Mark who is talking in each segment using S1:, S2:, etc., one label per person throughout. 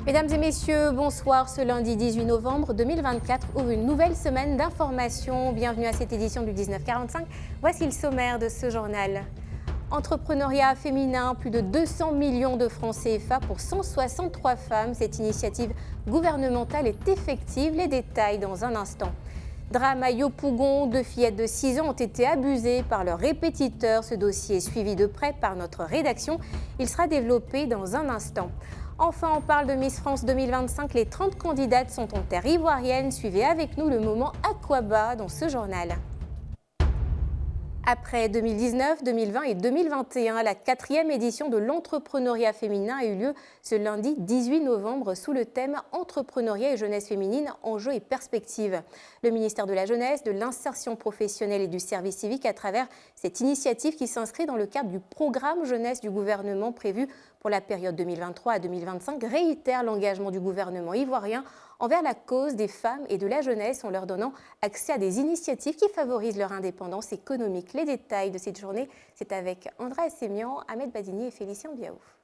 S1: Mesdames et messieurs, bonsoir. Ce lundi 18 novembre 2024 ouvre une nouvelle semaine d'information. Bienvenue à cette édition du 1945. Voici le sommaire de ce journal. Entrepreneuriat féminin, plus de 200 millions de francs CFA pour 163 femmes. Cette initiative gouvernementale est effective. Les détails dans un instant. Drame à Yopougon, 2 fillettes de 6 ans ont été abusées par leur répétiteur. Ce dossier est suivi de près par notre rédaction. Il sera développé dans un instant. Enfin, on parle de Miss France 2025. Les 30 candidates sont en terre ivoirienne. Suivez avec nous le moment Aquaba dans ce journal. Après 2019, 2020 et 2021, la 4e édition de l'entrepreneuriat féminin a eu lieu ce lundi 18 novembre sous le thème « Entrepreneuriat et jeunesse féminine, enjeux et perspectives ». Le ministère de la Jeunesse, de l'Insertion professionnelle et du service civique à travers cette initiative qui s'inscrit dans le cadre du programme jeunesse du gouvernement prévu pour la période 2023 à 2025 réitère l'engagement du gouvernement ivoirien envers la cause des femmes et de la jeunesse en leur donnant accès à des initiatives qui favorisent leur indépendance économique. Les détails de cette journée, c'est avec André Sémian, Ahmed Badini et Félicien Biaouf.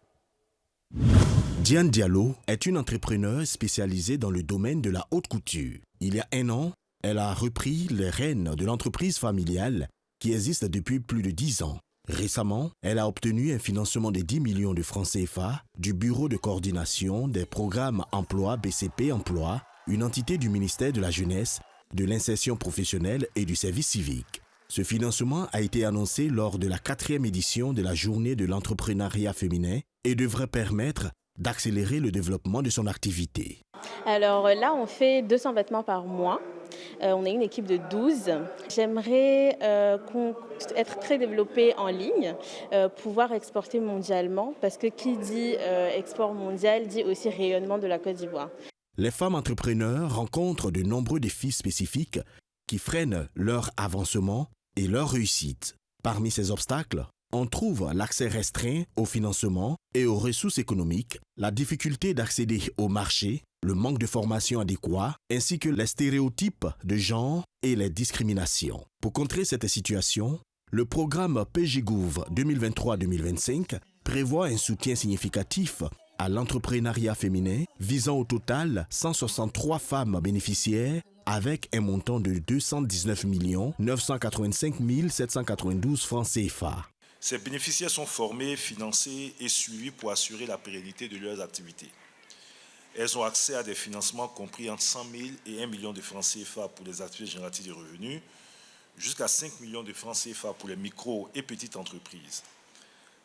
S2: Diane Diallo est une entrepreneure spécialisée dans le domaine de la haute couture. Il y a 1 an, elle a repris les rênes de l'entreprise familiale qui existe depuis plus de 10 ans. Récemment, elle a obtenu un financement de 10 millions de francs CFA du Bureau de coordination des programmes emploi BCP Emploi, une entité du ministère de la Jeunesse, de l'Insertion professionnelle et du service civique. Ce financement a été annoncé lors de la 4e édition de la Journée de l'entrepreneuriat féminin et devrait permettre d'accélérer le développement de son activité.
S3: Alors là, on fait 200 vêtements par mois. On est une équipe de 12. J'aimerais être très développée en ligne, pouvoir exporter mondialement, parce que qui dit export mondial dit aussi rayonnement de la Côte d'Ivoire.
S2: Les femmes entrepreneurs rencontrent de nombreux défis spécifiques qui freinent leur avancement et leur réussite. Parmi ces obstacles, on trouve l'accès restreint au financement et aux ressources économiques, la difficulté d'accéder au marché, le manque de formation adéquat, ainsi que les stéréotypes de genre et les discriminations. Pour contrer cette situation, le programme PGGouv 2023-2025 prévoit un soutien significatif à l'entrepreneuriat féminin visant au total 163 femmes bénéficiaires avec un montant de 219 985 792 francs CFA.
S4: Ces bénéficiaires sont formés, financés et suivis pour assurer la pérennité de leurs activités. Elles ont accès à des financements compris entre 100 000 et 1 million de francs CFA pour les activités génératives de revenus, jusqu'à 5 millions de francs CFA pour les micro et petites entreprises.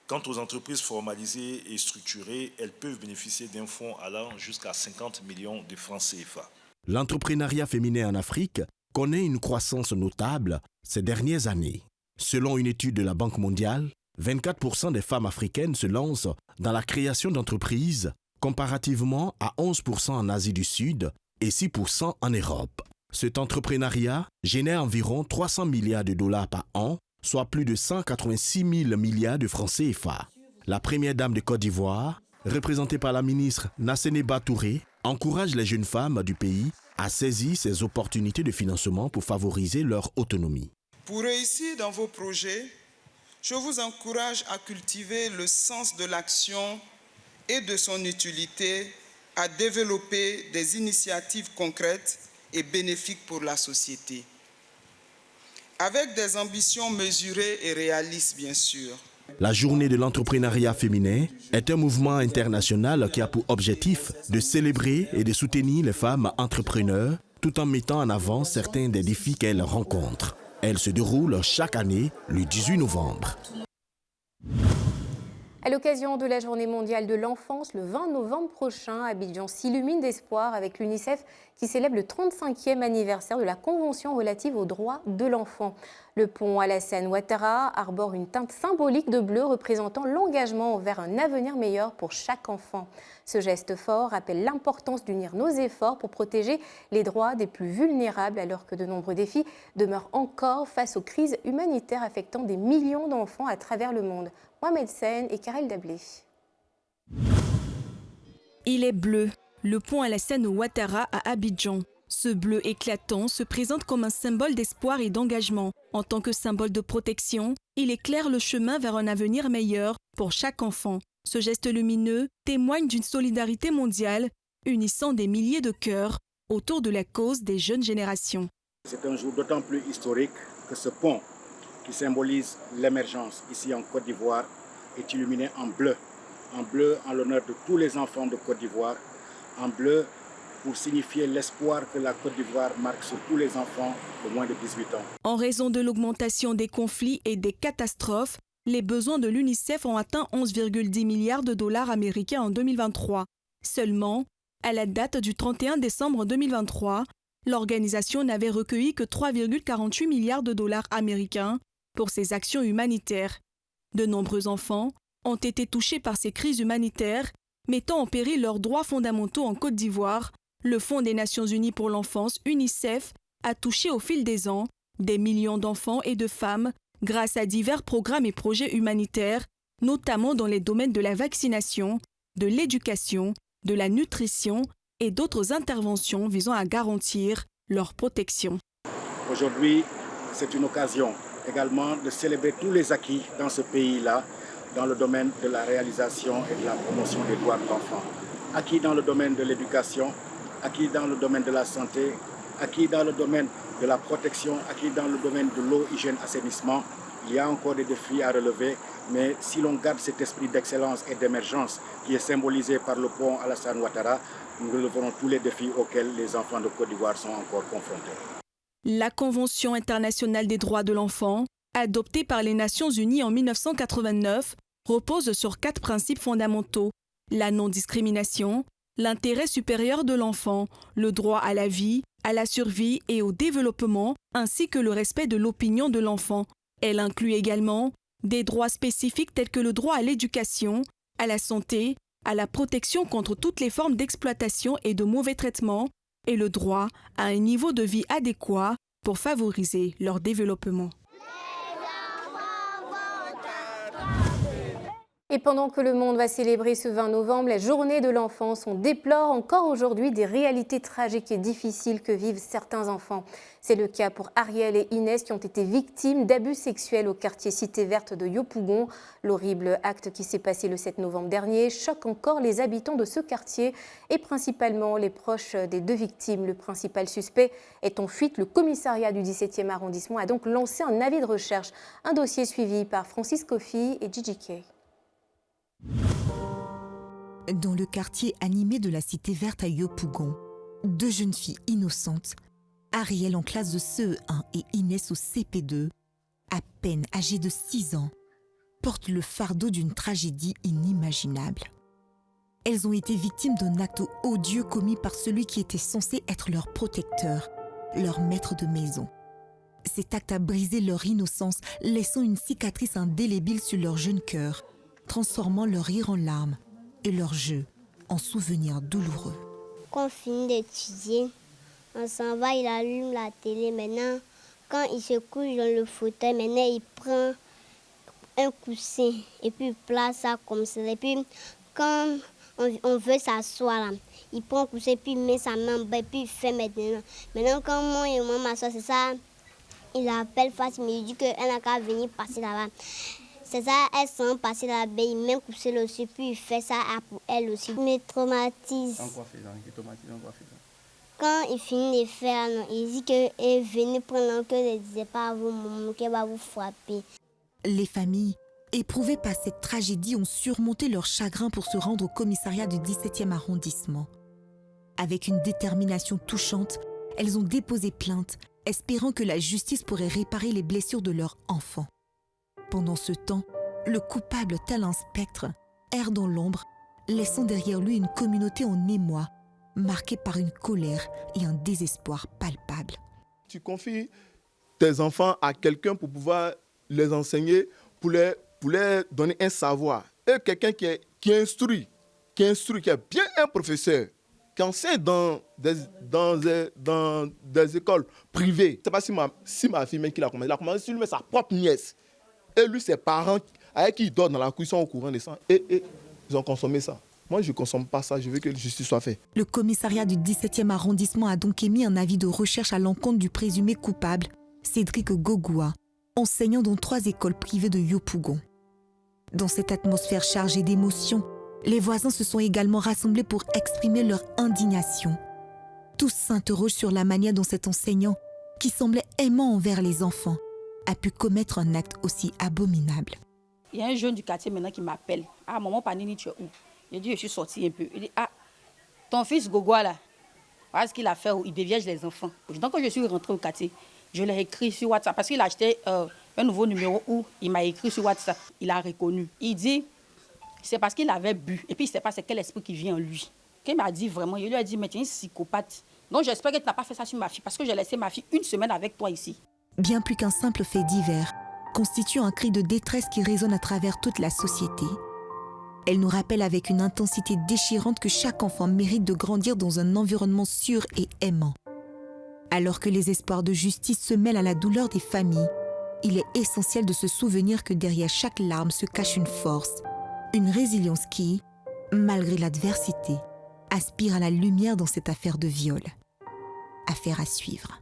S4: Quant aux entreprises formalisées et structurées, elles peuvent bénéficier d'un fonds allant jusqu'à 50 millions de francs CFA.
S2: L'entrepreneuriat féminin en Afrique connaît une croissance notable ces dernières années. Selon une étude de la Banque mondiale, 24% des femmes africaines se lancent dans la création d'entreprises, comparativement à 11% en Asie du Sud et 6% en Europe. Cet entrepreneuriat génère environ 300 milliards de dollars par an, soit plus de 186 000 milliards de francs CFA. La première dame de Côte d'Ivoire, représentée par la ministre Nasseneba Touré, encourage les jeunes femmes du pays à saisir ces opportunités de financement pour favoriser leur autonomie.
S5: Pour réussir dans vos projets, je vous encourage à cultiver le sens de l'action et de son utilité, à développer des initiatives concrètes et bénéfiques pour la société. Avec des ambitions mesurées et réalistes, bien sûr.
S2: La Journée de l'entrepreneuriat féminin est un mouvement international qui a pour objectif de célébrer et de soutenir les femmes entrepreneurs tout en mettant en avant certains des défis qu'elles rencontrent. Elle se déroule chaque année le 18 novembre.
S1: À l'occasion de la Journée mondiale de l'enfance, le 20 novembre prochain, Abidjan s'illumine d'espoir avec l'UNICEF qui célèbre le 35e anniversaire de la Convention relative aux droits de l'enfant. Le pont Alassane Ouattara arbore une teinte symbolique de bleu représentant l'engagement vers un avenir meilleur pour chaque enfant. Ce geste fort rappelle l'importance d'unir nos efforts pour protéger les droits des plus vulnérables alors que de nombreux défis demeurent encore face aux crises humanitaires affectant des millions d'enfants à travers le monde. Mohamed Sen et Karel Dablé.
S6: Il est bleu, le pont Alassane Ouattara à Abidjan. Ce bleu éclatant se présente comme un symbole d'espoir et d'engagement. En tant que symbole de protection, il éclaire le chemin vers un avenir meilleur pour chaque enfant. Ce geste lumineux témoigne d'une solidarité mondiale unissant des milliers de cœurs autour de la cause des jeunes générations.
S7: C'est un jour d'autant plus historique que ce pont qui symbolise l'émergence ici en Côte d'Ivoire est illuminé en bleu en l'honneur de tous les enfants de Côte d'Ivoire, en bleu pour signifier l'espoir que la Côte d'Ivoire marque sur tous les enfants de moins de 18 ans.
S6: En raison de l'augmentation des conflits et des catastrophes, les besoins de l'UNICEF ont atteint 11,10 milliards de dollars américains en 2023. Seulement, à la date du 31 décembre 2023, l'organisation n'avait recueilli que 3,48 milliards de dollars américains pour ses actions humanitaires. De nombreux enfants ont été touchés par ces crises humanitaires, mettant en péril leurs droits fondamentaux en Côte d'Ivoire. Le Fonds des Nations Unies pour l'enfance, UNICEF, a touché au fil des ans des millions d'enfants et de femmes grâce à divers programmes et projets humanitaires, notamment dans les domaines de la vaccination, de l'éducation, de la nutrition et d'autres interventions visant à garantir leur protection.
S7: Aujourd'hui, c'est une occasion également de célébrer tous les acquis dans ce pays-là, dans le domaine de la réalisation et de la promotion des droits de l'enfant. Acquis dans le domaine de l'éducation, acquis dans le domaine de la santé, acquis dans le domaine de la protection, acquis dans le domaine de l'eau, hygiène, assainissement. Il y a encore des défis à relever, mais si l'on garde cet esprit d'excellence et d'émergence qui est symbolisé par le pont Alassane Ouattara, nous releverons tous les défis auxquels les enfants de Côte d'Ivoire sont encore confrontés.
S6: La Convention internationale des droits de l'enfant, adoptée par les Nations Unies en 1989, repose sur 4 principes fondamentaux: la non-discrimination, l'intérêt supérieur de l'enfant, le droit à la vie, à la survie et au développement, ainsi que le respect de l'opinion de l'enfant. Elle inclut également des droits spécifiques tels que le droit à l'éducation, à la santé, à la protection contre toutes les formes d'exploitation et de mauvais traitements, et le droit à un niveau de vie adéquat pour favoriser leur développement.
S1: Et pendant que le monde va célébrer ce 20 novembre la journée de l'enfance, on déplore encore aujourd'hui des réalités tragiques et difficiles que vivent certains enfants. C'est le cas pour Ariel et Inès qui ont été victimes d'abus sexuels au quartier Cité Verte de Yopougon. L'horrible acte qui s'est passé le 7 novembre dernier choque encore les habitants de ce quartier et principalement les proches des 2 victimes. Le principal suspect est en fuite. Le commissariat du 17e arrondissement a donc lancé un avis de recherche. Un dossier suivi par Francis Kofi et Gigi Kay.
S8: Dans le quartier animé de la Cité Verte à Yopougon, 2 jeunes filles innocentes, Ariel en classe de CE1 et Inès au CP2, à peine âgées de 6 ans, portent le fardeau d'une tragédie inimaginable. Elles ont été victimes d'un acte odieux commis par celui qui était censé être leur protecteur, leur maître de maison. Cet acte a brisé leur innocence, laissant une cicatrice indélébile sur leur jeune cœur, transformant leur rire en larmes et leur jeu en souvenirs douloureux.
S9: Quand on finit d'étudier, on s'en va, il allume la télé. Maintenant, quand il se couche dans le fauteuil, maintenant il prend un coussin et puis il place ça comme ça. Et puis quand on veut s'asseoir, là, il prend un coussin et puis il met sa main en bas et puis il fait maintenant. Maintenant, quand moi et maman m'assoient, c'est ça, il appelle Fatima, il dit qu'elle n'a qu'à venir passer là-bas. C'est ça, elles sont passées là-bas, il met coucher là aussi, puis il fait ça pour elle aussi. Il me traumatise.
S10: En quoi faisant? Il traumatise en quoi faisant?
S9: Quand il finit de faire, il dit qu'elle est venue prendre que ne disait pas à vos mamans qu'elle va vous frapper.
S8: Les familles, éprouvées par cette tragédie, ont surmonté leur chagrin pour se rendre au commissariat du 17e arrondissement. Avec une détermination touchante, elles ont déposé plainte, espérant que la justice pourrait réparer les blessures de leur enfant. Pendant ce temps, le coupable, tel un spectre, erre dans l'ombre, laissant derrière lui une communauté en émoi, marquée par une colère et un désespoir palpable.
S10: Tu confies tes enfants à quelqu'un pour pouvoir les enseigner, pour les donner un savoir. Et quelqu'un qui instruit, qui est bien un professeur, qui enseigne dans des écoles privées. Je ne sais pas si ma fille, même qui l'a commencé, sur lui, mais sa propre nièce. Et lui, ses parents avec qui il dort dans la cuisine au courant de ça. Et ils ont consommé ça. Moi, je ne consomme pas ça. Je veux que la justice soit faite.
S8: Le commissariat du 17e arrondissement a donc émis un avis de recherche à l'encontre du présumé coupable, Cédric Gogoua, enseignant dans 3 écoles privées de Yopougon. Dans cette atmosphère chargée d'émotions, Les voisins se sont également rassemblés pour exprimer leur indignation. Tous s'interrogent sur la manière dont cet enseignant, qui semblait aimant envers les enfants, a pu commettre un acte aussi abominable.
S11: Il y a un jeune du quartier maintenant qui m'appelle. Ah, maman Panini, tu es où? J'ai dit, je suis sortie un peu. Il dit, ah, ton fils Gogoa là, voilà ce qu'il a fait, il déviège les enfants. Donc quand je suis rentrée au quartier, je l'ai écrit sur WhatsApp parce qu'il a acheté un nouveau numéro où il m'a écrit sur WhatsApp. Il a reconnu. Il dit, c'est parce qu'il avait bu. Et puis il ne sait pas c'est quel esprit qui vient en lui. Quand il m'a dit vraiment, il lui a dit, mais tu es un psychopathe. Donc j'espère que tu n'as pas fait ça sur ma fille parce que j'ai laissé ma fille une semaine avec toi ici.
S8: Bien plus qu'un simple fait divers, constitue un cri de détresse qui résonne à travers toute la société. Elle nous rappelle avec une intensité déchirante que chaque enfant mérite de grandir dans un environnement sûr et aimant. Alors que les espoirs de justice se mêlent à la douleur des familles, il est essentiel de se souvenir que derrière chaque larme se cache une force, une résilience qui, malgré l'adversité, aspire à la lumière dans cette affaire de viol. Affaire à suivre.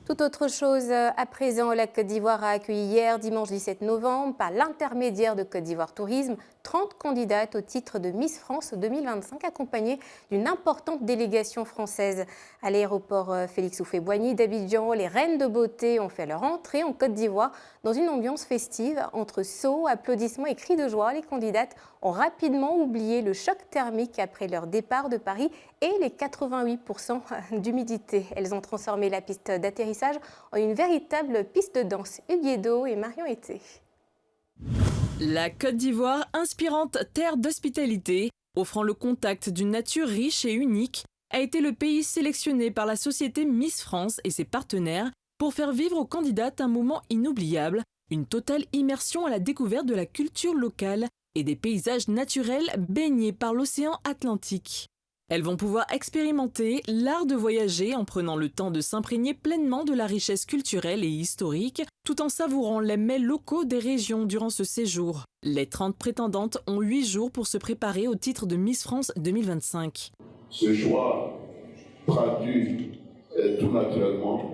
S1: Tout autre chose à présent, la Côte d'Ivoire a accueilli hier, dimanche 17 novembre, par l'intermédiaire de Côte d'Ivoire Tourisme, 30 candidates au titre de Miss France 2025, accompagnées d'une importante délégation française. À l'aéroport Félix Houphouët-Boigny d'Abidjan, les reines de beauté ont fait leur entrée en Côte d'Ivoire dans une ambiance festive. Entre sauts, applaudissements et cris de joie, les candidates ont rapidement oublié le choc thermique après leur départ de Paris et les 88% d'humidité. Elles ont transformé la piste d'atterrissage en une véritable piste de danse. Huguedo et Marion Été.
S12: La Côte d'Ivoire, inspirante terre d'hospitalité, offrant le contact d'une nature riche et unique, a été le pays sélectionné par la société Miss France et ses partenaires pour faire vivre aux candidates un moment inoubliable, une totale immersion à la découverte de la culture locale et des paysages naturels baignés par l'océan Atlantique. Elles vont pouvoir expérimenter l'art de voyager en prenant le temps de s'imprégner pleinement de la richesse culturelle et historique, tout en savourant les mets locaux des régions durant ce séjour. Les 30 prétendantes ont 8 jours pour se préparer au titre de Miss France 2025.
S13: Ce choix traduit tout naturellement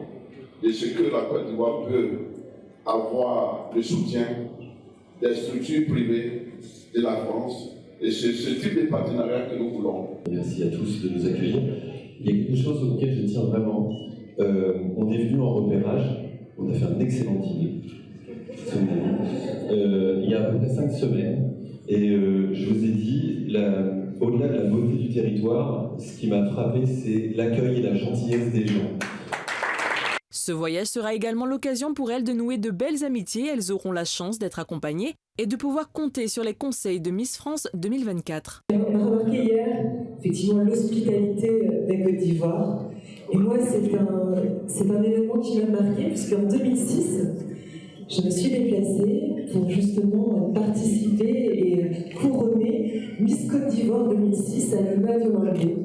S13: de ce que la Côte d'Ivoire peut avoir le soutien des structures privées de la France. Et c'est ce type de partenariat que nous voulons.
S14: Merci à tous de nous accueillir. Il y a quelque chose auquel je tiens vraiment. On est venu en repérage, on a fait un excellent dîner. Il y a à peu près 5 semaines. Et je vous ai dit, au-delà de la beauté du territoire, ce qui m'a frappé, c'est l'accueil et la gentillesse des gens.
S12: Ce voyage sera également l'occasion pour elles de nouer de belles amitiés. Elles auront la chance d'être accompagnées et de pouvoir compter sur les conseils de Miss France 2024.
S15: On a remarqué hier, effectivement, l'hospitalité des Côte d'Ivoire. Et moi, c'est un événement qui m'a marqué, puisqu'en 2006, je me suis déplacée pour justement participer et couronner Miss Côte d'Ivoire 2006 à Louvain-du-Marguerite.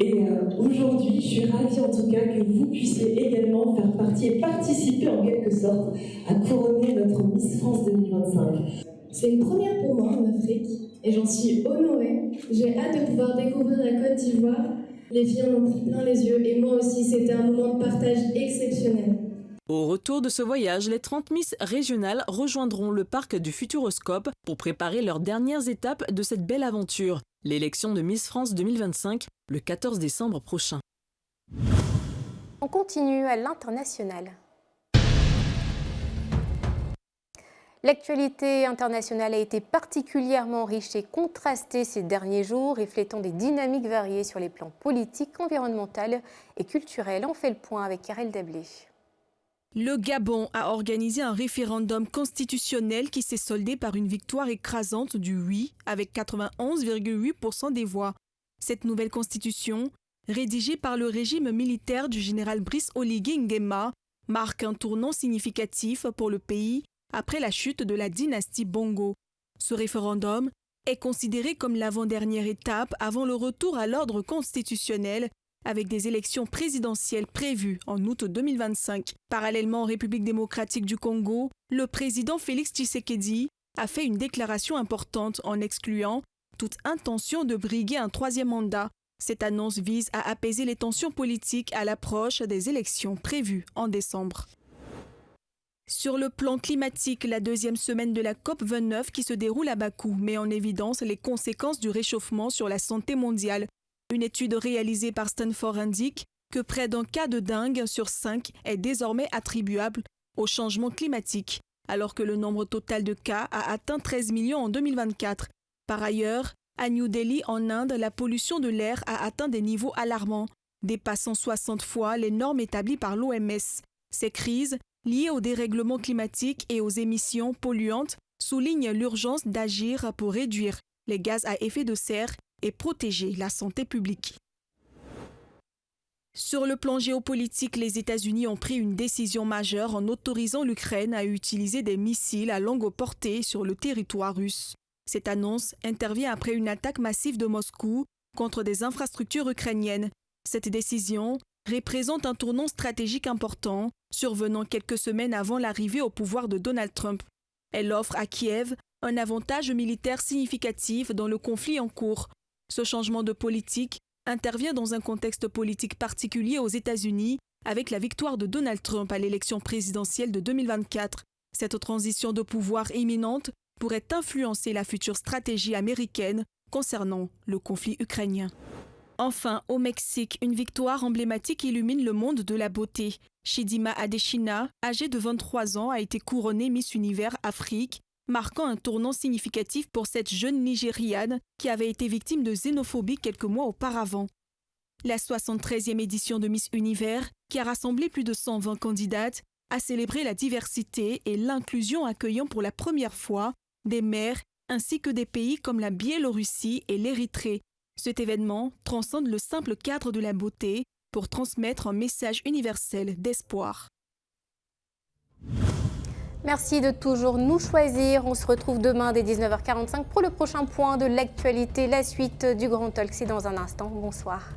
S15: Et aujourd'hui, je suis ravie en tout cas que vous puissiez également faire partie et participer en quelque sorte à couronner notre Miss France 2025.
S16: C'est une première pour moi en Afrique et j'en suis honorée. J'ai hâte de pouvoir découvrir la Côte d'Ivoire. Les filles en ont pris plein les yeux et moi aussi, c'était un moment de partage exceptionnel.
S12: Au retour de ce voyage, les 30 Miss régionales rejoindront le parc du Futuroscope pour préparer leurs dernières étapes de cette belle aventure, l'élection de Miss France 2025 le 14 décembre prochain.
S1: On continue à l'international. L'actualité internationale a été particulièrement riche et contrastée ces derniers jours, reflétant des dynamiques variées sur les plans politiques, environnementaux et culturels. On fait le point avec Karel Dablé.
S6: Le Gabon a organisé un référendum constitutionnel qui s'est soldé par une victoire écrasante du oui avec 91,8% des voix. Cette nouvelle constitution, rédigée par le régime militaire du général Brice Oligui Nguema, marque un tournant significatif pour le pays après la chute de la dynastie Bongo. Ce référendum est considéré comme l'avant-dernière étape avant le retour à l'ordre constitutionnel avec des élections présidentielles prévues en août 2025. Parallèlement en République démocratique du Congo, le président Félix Tshisekedi a fait une déclaration importante en excluant toute intention de briguer un troisième mandat. Cette annonce vise à apaiser les tensions politiques à l'approche des élections prévues en décembre. Sur le plan climatique, la deuxième semaine de la COP29 qui se déroule à Bakou met en évidence les conséquences du réchauffement sur la santé mondiale. Une étude réalisée par Stanford indique que près d'un cas de dengue sur 5 est désormais attribuable au changement climatique, alors que le nombre total de cas a atteint 13 millions en 2024. Par ailleurs, à New Delhi, en Inde, la pollution de l'air a atteint des niveaux alarmants, dépassant 60 fois les normes établies par l'OMS. Ces crises, liées au dérèglement climatique et aux émissions polluantes, soulignent l'urgence d'agir pour réduire les gaz à effet de serre et protéger la santé publique. Sur le plan géopolitique, les États-Unis ont pris une décision majeure en autorisant l'Ukraine à utiliser des missiles à longue portée sur le territoire russe. Cette annonce intervient après une attaque massive de Moscou contre des infrastructures ukrainiennes. Cette décision représente un tournant stratégique important, survenant quelques semaines avant l'arrivée au pouvoir de Donald Trump. Elle offre à Kiev un avantage militaire significatif dans le conflit en cours. Ce changement de politique intervient dans un contexte politique particulier aux États-Unis avec la victoire de Donald Trump à l'élection présidentielle de 2024. Cette transition de pouvoir imminente pourrait influencer la future stratégie américaine concernant le conflit ukrainien. Enfin, au Mexique, une victoire emblématique illumine le monde de la beauté. Chidima Adesina, âgée de 23 ans, a été couronnée Miss Univers Afrique, marquant un tournant significatif pour cette jeune Nigériane qui avait été victime de xénophobie quelques mois auparavant. La 73e édition de Miss Univers, qui a rassemblé plus de 120 candidates, a célébré la diversité et l'inclusion, accueillant pour la première fois des mères ainsi que des pays comme la Biélorussie et l'Érythrée. Cet événement transcende le simple cadre de la beauté pour transmettre un message universel d'espoir.
S1: Merci de toujours nous choisir. On se retrouve demain dès 19h45 pour le prochain point de l'actualité. La suite du Grand Talk, c'est dans un instant. Bonsoir.